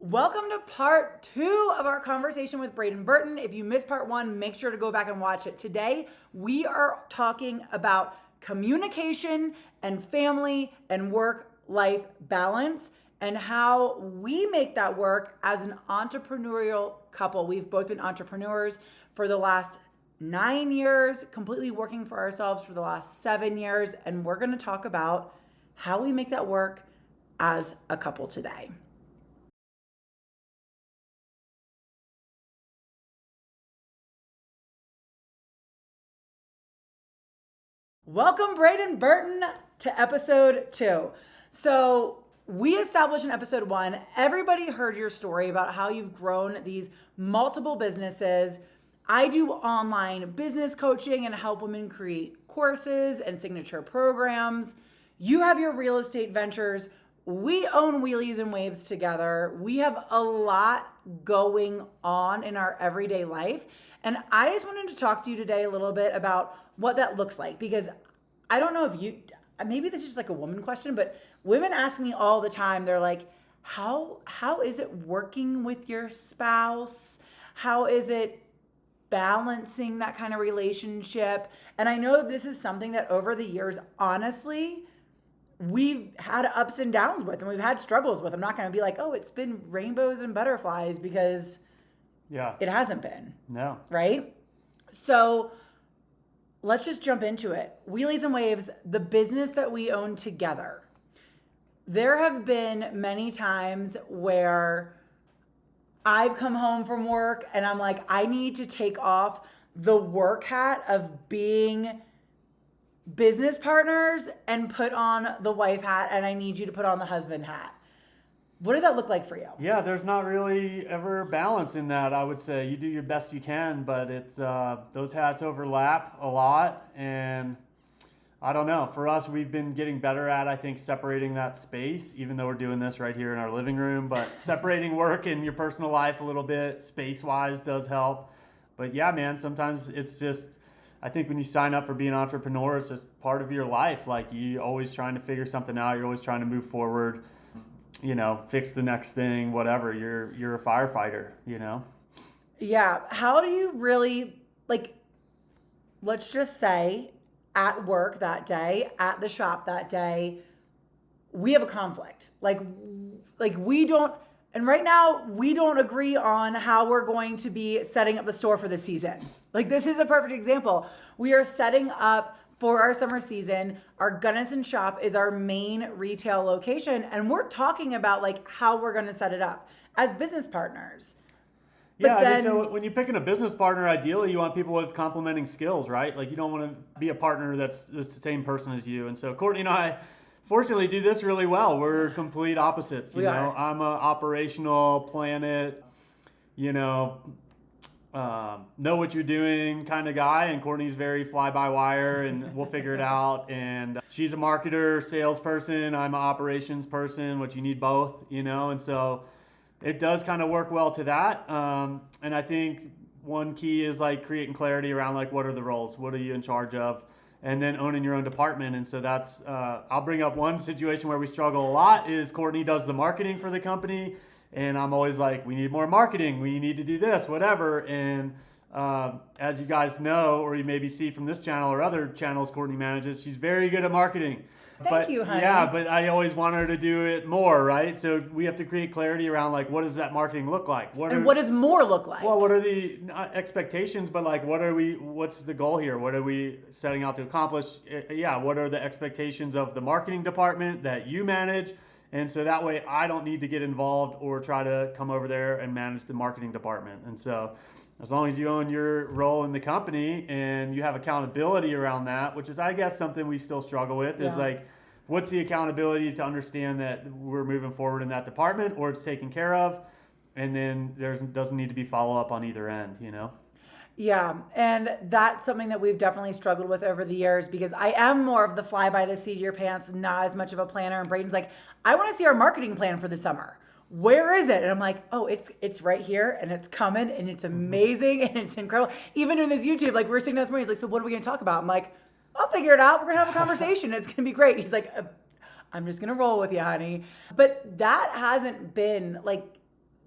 Welcome to part 2 of our conversation with Braden Burton. If you missed part 1, make sure to go back and watch it. Today, we are talking about communication and family and work-life balance and how we make that work as an entrepreneurial couple. We've both been entrepreneurs for the last 9 years, completely working for ourselves for the last 7 years, and we're going to talk about how we make that work as a couple today. Welcome, Braden Burton, to episode 2. So we established in episode 1, everybody heard your story about how you've grown these multiple businesses. I do online business coaching and help women create courses and signature programs. You have your real estate ventures. We own Wheelies and Waves together. We have a lot going on in our everyday life. And I just wanted to talk to you today a little bit about what that looks like, because I don't know if you, maybe this is just like a woman question, but women ask me all the time, they're like, how is it working with your spouse? How is it balancing that kind of relationship? And I know that this is something that over the years, honestly, we've had ups and downs with, and we've had struggles with. I'm not going to be like, oh, it's been rainbows and butterflies, because it hasn't been. No. Right? So let's just jump into it. Wheelies and Waves, the business that we own together. There have been many times where I've come home from work and I'm like, I need to take off the work hat of being business partners and put on the wife hat, and I need you to put on the husband hat. What does that look like for you? Yeah, there's not really ever balance in that, I would say. You do your best you can, but it's those hats overlap a lot. And I don't know. For us, we've been getting better at, I think, separating that space, even though we're doing this right here in our living room. But separating work and your personal life a little bit, space-wise, does help. But yeah, man, sometimes it's just, I think when you sign up for being an entrepreneur, it's just part of your life. Like, you're always trying to figure something out. You're always trying to move forward. You know, fix the next thing, whatever. You're a firefighter, you know? Yeah. How do you really, like, let's just say at work that day, at the shop that day, we have a conflict. Like we don't, and right now we don't agree on how we're going to be setting up the store for the season. Like, this is a perfect example. We are setting up for our summer season. Our Gunnison shop is our main retail location, and we're talking about like how we're going to set it up as business partners. But I mean, so when you're picking a business partner, ideally you want people with complementing skills, right? Like, you don't want to be a partner that's the same person as you. And so Courtney and I fortunately do this really well. We're complete opposites. You know, I'm a operational, plan it, know what you're doing kind of guy, and Courtney's very fly by wire and we'll figure it out. And she's a marketer, salesperson. I'm an operations person, which you need both, and so it does kind of work well to that. And I think one key is like creating clarity around like, what are the roles? What are you in charge of? And then owning your own department. And so that's, I'll bring up one situation where we struggle a lot is Courtney does the marketing for the company. And I'm always like, we need more marketing. We need to do this, whatever. And as you guys know, or you maybe see from this channel or other channels Courtney manages, she's very good at marketing. Thank you, honey. Yeah, but I always want her to do it more, right? So we have to create clarity around like, what does that marketing look like? What does more look like? Well, what are the not expectations, but like, what's the goal here? What are we setting out to accomplish? Yeah, what are the expectations of the marketing department that you manage? And so that way I don't need to get involved or try to come over there and manage the marketing department. And so as long as you own your role in the company and you have accountability around that, which is, I guess, something we still struggle with, is like, what's the accountability to understand that we're moving forward in that department or it's taken care of? And then doesn't need to be follow-up on either end, Yeah, and that's something that we've definitely struggled with over the years, because I am more of the fly by the seat of your pants, not as much of a planner. And Braden's like, I want to see our marketing plan for the summer. Where is it? And I'm like, oh, it's right here, and it's coming, and it's amazing, and it's incredible. Even in this YouTube, like, we're sitting down this morning, he's like, so what are we going to talk about? I'm like, I'll figure it out. We're going to have a conversation. It's going to be great. He's like, I'm just going to roll with you, honey. But that hasn't been like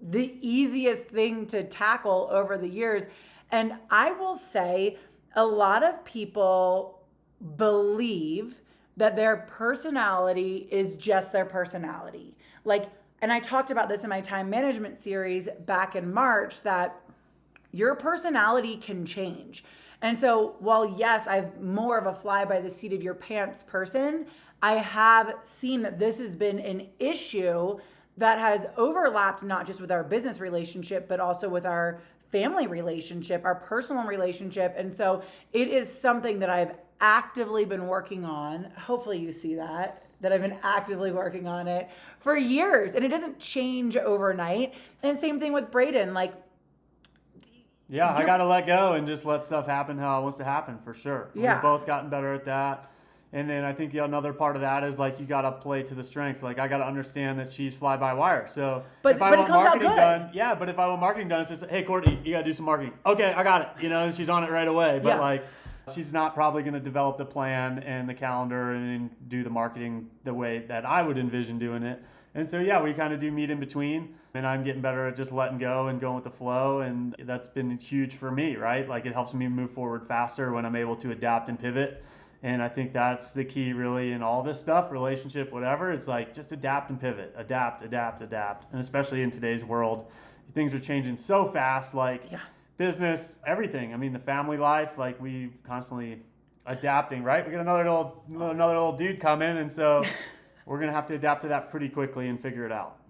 the easiest thing to tackle over the years. And I will say a lot of people believe that their personality is just their personality. Like, and I talked about this in my time management series back in March, that your personality can change. And so while yes, I'm more of a fly by the seat of your pants person, I have seen that this has been an issue that has overlapped not just with our business relationship, but also with our family relationship, our personal relationship. And so it is something that I've actively been working on. Hopefully you see that I've been actively working on it for years, and it doesn't change overnight. And same thing with Braden. Like, yeah, I got to let go and just let stuff happen how it wants to happen, for sure. Yeah. We've both gotten better at that. And then I think another part of that is like you got to play to the strengths. Like I got to understand that she's fly by wire. So if I want marketing done, but if I want marketing done, it's just, hey, Courtney, you got to do some marketing. Okay, I got it. And she's on it right away. But like she's not probably going to develop the plan and the calendar and do the marketing the way that I would envision doing it. And so, yeah, we kind of do meet in between, and I'm getting better at just letting go and going with the flow. And that's been huge for me, right? Like it helps me move forward faster when I'm able to adapt and pivot. And I think that's the key really in all this stuff, relationship, whatever. It's like just adapt and pivot, adapt. And especially in today's world, things are changing so fast, like business, everything. I mean, the family life, like we constantly adapting, right? We got another little dude coming, and so we're going to have to adapt to that pretty quickly and figure it out,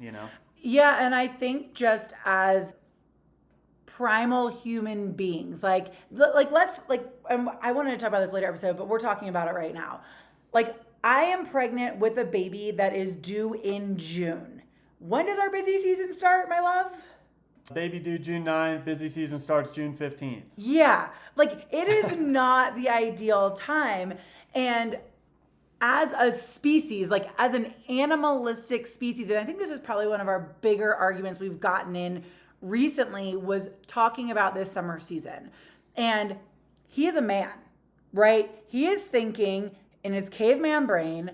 Yeah, and I think just as primal human beings, I wanted to talk about this later episode, but we're talking about it right now. Like, I am pregnant with a baby that is due in June. When does our busy season start, my love? Baby due June 9th, busy season starts June 15th. Yeah, like it is not the ideal time. And as a species, like as an animalistic species, and I think this is probably one of our bigger arguments we've gotten in recently, was talking about this summer season. And he is a man, right? He is thinking in his caveman brain,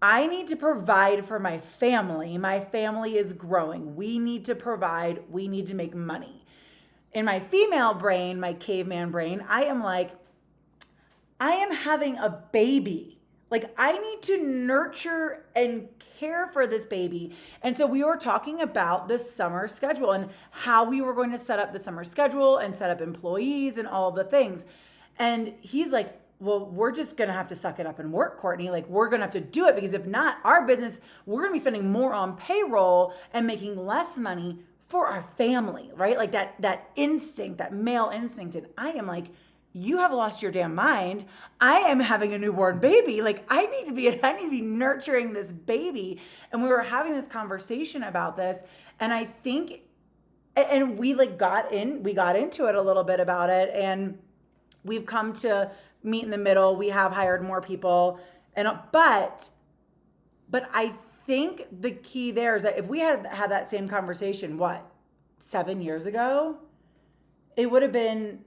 I need to provide for my family. My family is growing. We need to provide. We need to make money. In my female brain, my caveman brain, I am like, I am having a baby. Like, I need to nurture and care for this baby. And so we were talking about the summer schedule and how we were going to set up the summer schedule and set up employees and all the things. And he's like, well, we're just going to have to suck it up and work, Courtney. Like, we're going to have to do it, because if not, our business, we're going to be spending more on payroll and making less money for our family, right? Like that instinct, that male instinct. And I am like, you have lost your damn mind. I am having a newborn baby. Like, I need to be nurturing this baby. And we were having this conversation about this. And I think, and we got into it a little bit about it. And we've come to meet in the middle. We have hired more people. But I think the key there is that if we had had that same conversation, 7 years ago, it would have been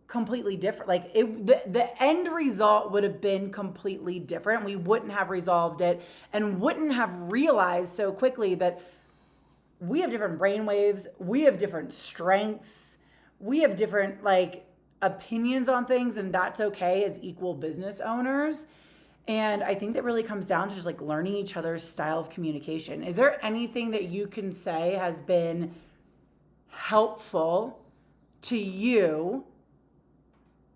completely different. Like the end result would have been completely different. We wouldn't have resolved it and wouldn't have realized so quickly that we have different brainwaves. We have different strengths. We have different opinions on things, and that's okay as equal business owners. And I think that really comes down to just learning each other's style of communication. Is there anything that you can say has been helpful to you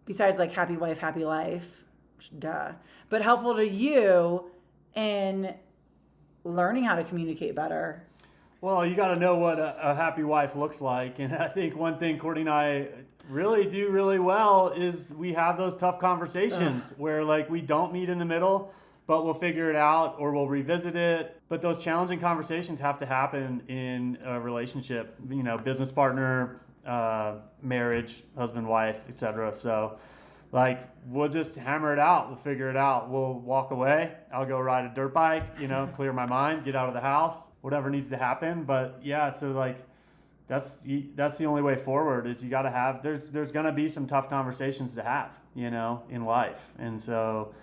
besides happy wife, happy life, duh, but helpful to you in learning how to communicate better? Well, you got to know what a happy wife looks like. And I think one thing Courtney and I really do really well is we have those tough conversations where we don't meet in the middle, but we'll figure it out or we'll revisit it. But those challenging conversations have to happen in a relationship, business partner, marriage, husband, wife, etc. So we'll just hammer it out. We'll figure it out. We'll walk away. I'll go ride a dirt bike, clear my mind, get out of the house, whatever needs to happen. But yeah, so that's the only way forward is you got to have, there's going to be some tough conversations to have, in life. And so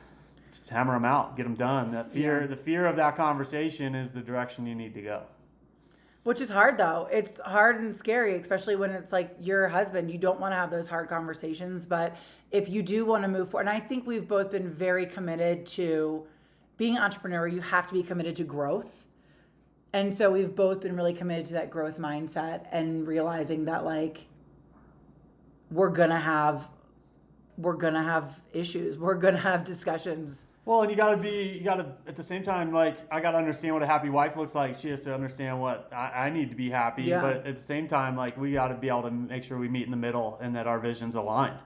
just hammer them out, get them done. The fear of that conversation is the direction you need to go. Which is hard though. It's hard and scary, especially when it's like your husband. You don't want to have those hard conversations, but if you do want to move forward, and I think we've both been very committed to being an entrepreneur, you have to be committed to growth. And so we've both been really committed to that growth mindset and realizing that like we're gonna have issues. We're gonna have discussions. Well, and you gotta at the same time, like, I gotta understand what a happy wife looks like. She has to understand what I need to be happy. Yeah. But at the same time, like, we gotta be able to make sure we meet in the middle and that our vision's aligned,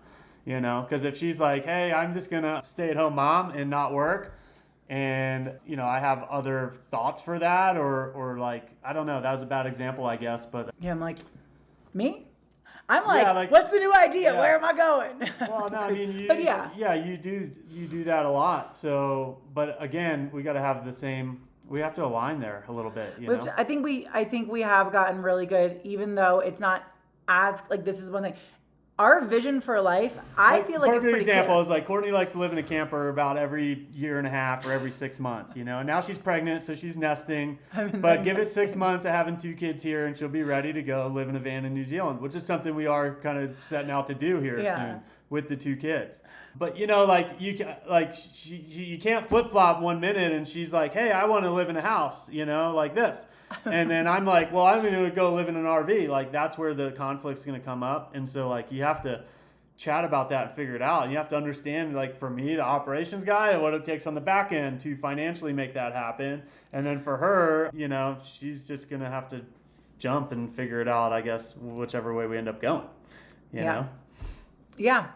you know? Because if she's like, hey, I'm just gonna stay at home mom and not work, and, you know, I have other thoughts for that, or like, I don't know, that was a bad example, I guess, but. Yeah, I'm like, me? I'm like, Yeah, like, what's the new idea? yeah. Where am I going? Well, no, I mean, but yeah, you do that a lot. So, but again, we got to have the same. We have to align there a little bit. You know? I think we have gotten really good, even though it's not as like this is one thing. Our vision for life, I feel like it's pretty example clear. is like Courtney likes to live in a camper about every year and a half or every 6 months, you know. And now she's pregnant, so she's nesting. But give it 6 months of having 2 kids here, and she'll be ready to go live in a van in New Zealand, which is something we are kind of setting out to do here soon with the 2 kids. But you know, like you can't flip flop 1 minute, and she's like, "Hey, I want to live in a house," you know, like this. And then I'm like, well, I'm going to go live in an RV. Like, that's where the conflict's going to come up. And so, like, you have to chat about that and figure it out. And you have to understand, like, for me, the operations guy, what it takes on the back end to financially make that happen. And then for her, you know, she's just going to have to jump and figure it out, I guess, whichever way we end up going, you know? Yeah.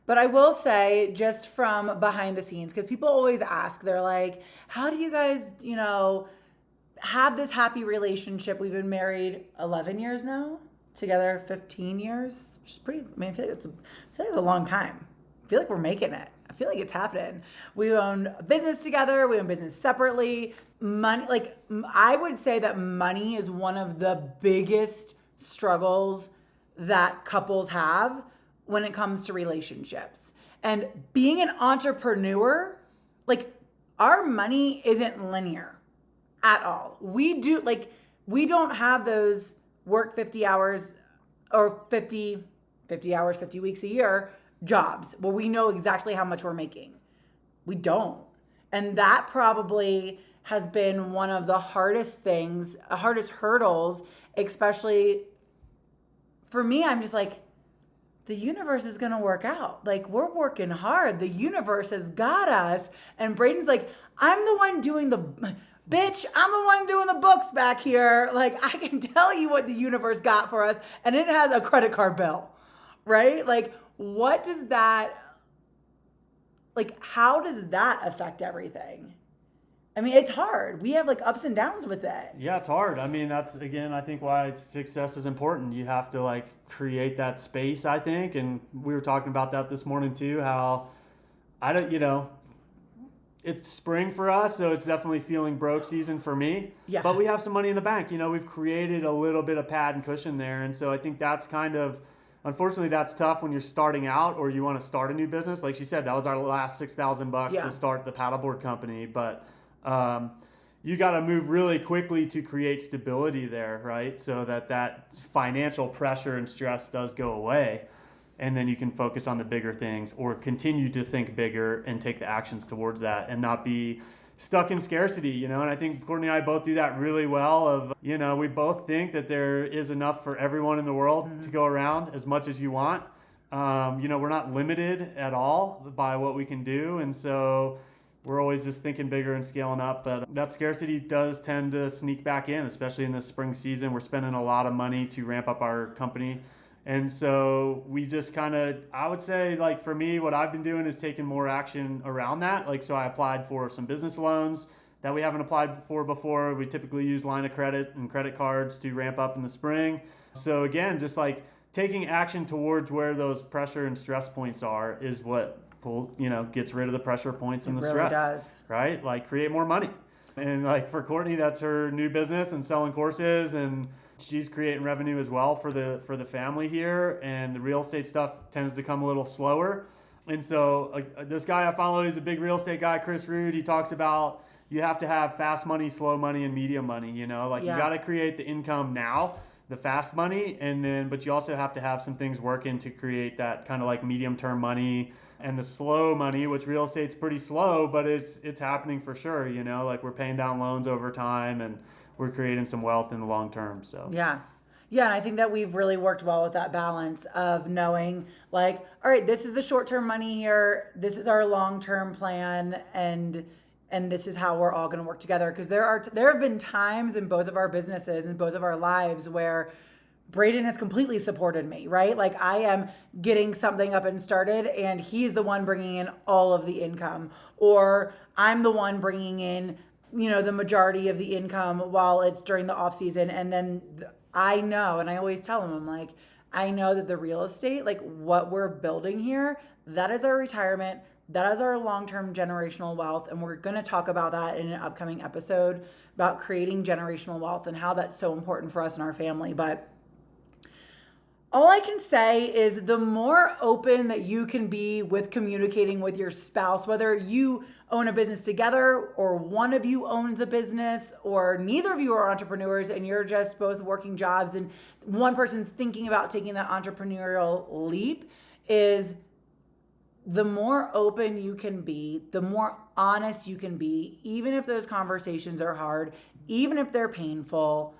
But I will say, just from behind the scenes, because people always ask, they're like, how do you guys, you know, have this happy relationship? We've been married 11 years now, together 15 years, which is pretty, I mean, I feel like it's a long time. I feel like we're making it. I feel like it's happening. We own a business together. We own business separately. Money, like, I would say that money is one of the biggest struggles that couples have when it comes to relationships. And being an entrepreneur, like, our money isn't linear at all. We don't have those work 50 hours or 50 hours, 50 weeks a year jobs where we know exactly how much we're making. We don't. And that probably has been one of the hardest hurdles, especially for me. I'm just like, the universe is going to work out. Like, we're working hard. The universe has got us. And Braden's like, I'm the one doing Bitch, I'm the one doing the books back here. Like, I can tell you what the universe got for us, and it has a credit card bill, right? Like, what does that, like, how does that affect everything? I mean, it's hard. We have like ups and downs with it. Yeah, it's hard. I mean, that's, again, I think why success is important. You have to like create that space, I think. And we were talking about that this morning too, how it's spring for us, so it's definitely feeling broke season for me. Yeah. But we have some money in the bank. You know, we've created a little bit of pad and cushion there. And so I think that's kind of, unfortunately, that's tough when you're starting out or you want to start a new business. Like she said, that was our last $6,000 to start the paddleboard company. But you got to move really quickly to create stability there, right? So that financial pressure and stress does go away. And then you can focus on the bigger things or continue to think bigger and take the actions towards that and not be stuck in scarcity, you know? And I think Courtney and I both do that really well of, you know, we both think that there is enough for everyone in the world to go around as much as you want. You know, we're not limited at all by what we can do. And so we're always just thinking bigger and scaling up. But that scarcity does tend to sneak back in, especially in the spring season. We're spending a lot of money to ramp up our company. And so we just kind of, I would say, like for me, what I've been doing is taking more action around that. Like, so I applied for some business loans that we haven't applied for before. We typically use line of credit and credit cards to ramp up in the spring. So again, just like taking action towards where those pressure and stress points are is what gets rid of the pressure points and the really stress. Does. Right? Like create more money. And like for Courtney, that's her new business and selling courses, and she's creating revenue as well for the family here. And the real estate stuff tends to come a little slower. And so this guy I follow, he's a big real estate guy, Chris Rude. He talks about, you have to have fast money, slow money, and medium money, you know, like you got to create the income now, the fast money, but you also have to have some things working to create that kind of like medium term money and the slow money, which real estate's pretty slow, but it's happening for sure, you know, like we're paying down loans over time and we're creating some wealth in the long term. So yeah, and I think that we've really worked well with that balance of knowing like, all right, this is the short-term money here, this is our long-term plan, and this is how we're all going to work together. Because there have been times in both of our businesses and both of our lives where Braden has completely supported me, right? Like I am getting something up and started and he's the one bringing in all of the income, or I'm the one bringing in, you know, the majority of the income while it's during the off season. And then I know, and I always tell him, I'm like, I know that the real estate, like what we're building here, that is our retirement. That is our long-term generational wealth. And we're going to talk about that in an upcoming episode about creating generational wealth and how that's so important for us and our family. But all I can say is the more open that you can be with communicating with your spouse, whether you own a business together or one of you owns a business or neither of you are entrepreneurs and you're just both working jobs and one person's thinking about taking that entrepreneurial leap, is the more open you can be, the more honest you can be, even if those conversations are hard, even if they're painful.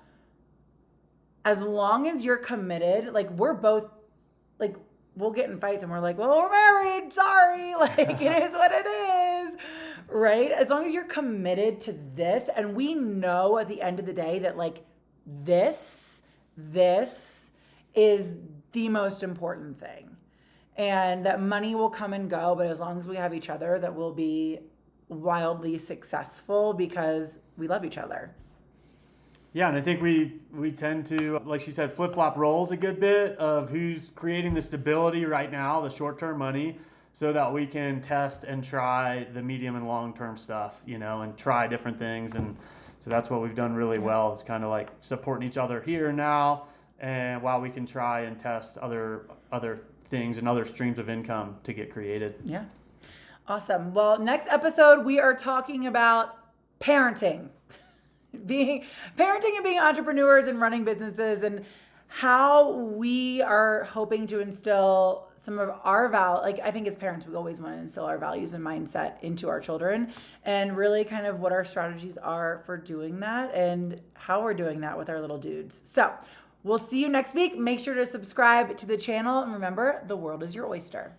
As long as you're committed, like we're both, like we'll get in fights and we're like, well, we're married, sorry, like it is what it is, right? As long as you're committed to this, and we know at the end of the day that like this is the most important thing, and that money will come and go, but as long as we have each other, that we'll be wildly successful because we love each other. Yeah, and I think we tend to, like she said, flip-flop roles a good bit of who's creating the stability right now, the short-term money, so that we can test and try the medium and long-term stuff, you know, and try different things. And so that's what we've done really well. It's kind of like supporting each other here and now, and while we can try and test other things and other streams of income to get created. Yeah. Awesome. Well, next episode, we are talking about parenting. Parenting and being entrepreneurs and running businesses, and how we are hoping to instill some of our like I think as parents we always want to instill our values and mindset into our children, and really kind of what our strategies are for doing that and how we're doing that with our little dudes. So we'll see you next week. Make sure to subscribe to the channel, and remember, the world is your oyster.